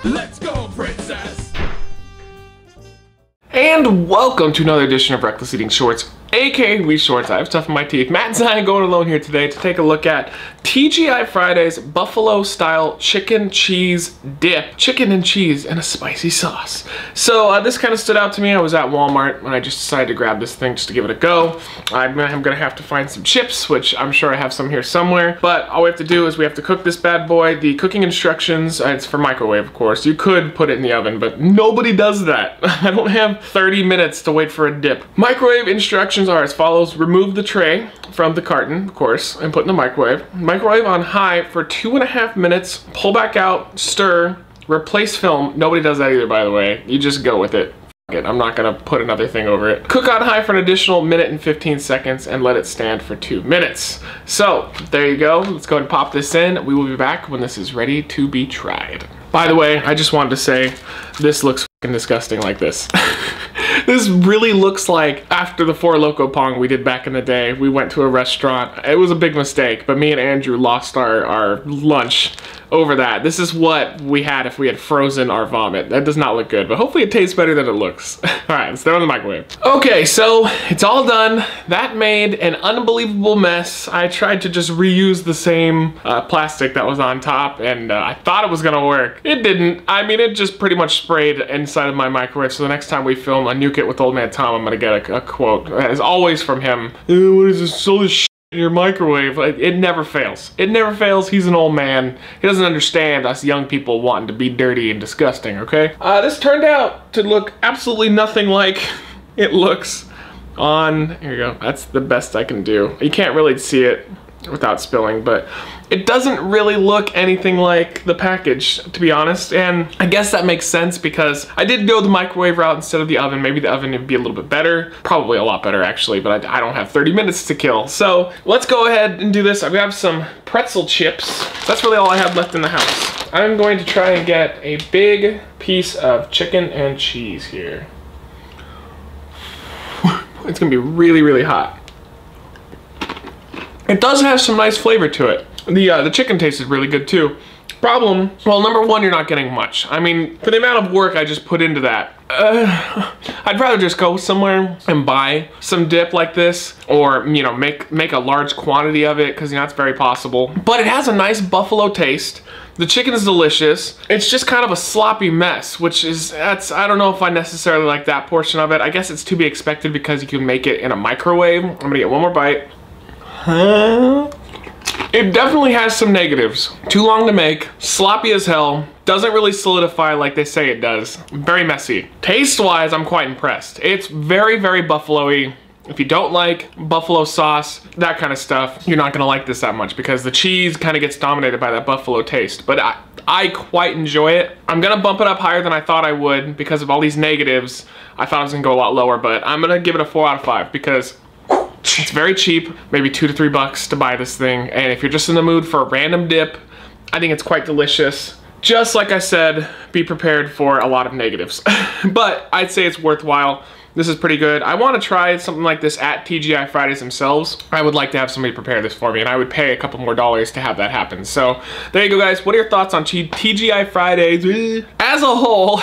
Let's go, princess! And welcome to another edition of Reckless Eating Shorts, aka We Shorts. I have stuff in my teeth. Matt and Zion going alone here today to take a look at TGI Friday's Buffalo Style Chicken Cheese Dip. Chicken and cheese and a spicy sauce. So this kind of stood out to me. I was at Walmart and I just decided to grab this thing just to give it a go. I'm gonna have to find some chips, which I'm sure I have some here somewhere. But all we have to do is we have to cook this bad boy. The cooking instructions, it's for microwave, of course. You could put it in the oven, but nobody does that. I don't have 30 minutes to wait for a dip. Microwave instructions are as follows. Remove the tray from the carton, of course, and put in the microwave. Microwave on high for 2.5 minutes. Pull back out, stir, replace film. Nobody does that either, by the way. You just go with it. I'm not gonna put another thing over it. Cook on high for an additional minute and 15 seconds and let it stand for 2 minutes. So there you go. Let's go ahead and pop this in. We will be back when this is ready to be tried. By the way, I just wanted to say this looks fucking disgusting like this. This really looks like after the Four Loko Pong we did back in the day. We went to a restaurant. It was a big mistake, but me and Andrew lost our lunch over that. This is what we had if we had frozen our vomit. That does not look good, but hopefully it tastes better than it looks. All right, let's throw it in the microwave. Okay, so it's all done. That made an unbelievable mess. I tried to just reuse the same plastic that was on top, and I thought it was gonna work. It didn't. I mean, it just pretty much sprayed inside of my microwave, so the next time we film a Nuke It with Old Man Tom, I'm gonna get a quote, as always from him. What is this, all this shit in your microwave? It never fails. It never fails. He's an old man. He doesn't understand us young people wanting to be dirty and disgusting, okay? This turned out to look absolutely nothing like it looks on, here you go. That's the best I can do. You can't really see it without spilling, but it doesn't really look anything like the package, to be honest, and I guess that makes sense because I did go the microwave route instead of the oven. Maybe the oven would be a little bit better, probably a lot better actually, but I don't have 30 minutes to kill. So let's go ahead and do this. I have some pretzel chips. That's really all I have left in the house. I'm going to try and get a big piece of chicken and cheese here. It's gonna be really, really hot. It does have some nice flavor to it. The chicken tasted really good too. Problem, well, number one, you're not getting much. I mean, for the amount of work I just put into that, I'd rather just go somewhere and buy some dip like this, or, you know, make a large quantity of it, because, you know, it's very possible. But it has a nice buffalo taste. The chicken is delicious. It's just kind of a sloppy mess, which is, I don't know if I necessarily like that portion of it. I guess it's to be expected because you can make it in a microwave. I'm gonna get one more bite. It definitely has some negatives. Too long to make, sloppy as hell, doesn't really solidify like they say it does. Very messy. Taste-wise, I'm quite impressed. It's very, very buffalo-y. If you don't like buffalo sauce, that kind of stuff, you're not gonna like this that much because the cheese kind of gets dominated by that buffalo taste. But I quite enjoy it. I'm gonna bump it up higher than I thought I would because of all these negatives. I thought I was gonna go a lot lower, but I'm gonna give it a 4 out of 5 because it's very cheap, maybe $2 to $3 to buy this thing. And if you're just in the mood for a random dip, I think it's quite delicious. Just like I said, be prepared for a lot of negatives. But I'd say it's worthwhile. This is pretty good. I want to try something like this at TGI Fridays themselves. I would like to have somebody prepare this for me, and I would pay a couple more dollars to have that happen. So there you go, guys. What are your thoughts on TGI Fridays as a whole,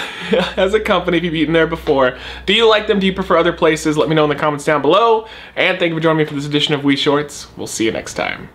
as a company, if you've eaten there before? Do you like them? Do you prefer other places? Let me know in the comments down below. And thank you for joining me for this edition of We Shorts. We'll see you next time.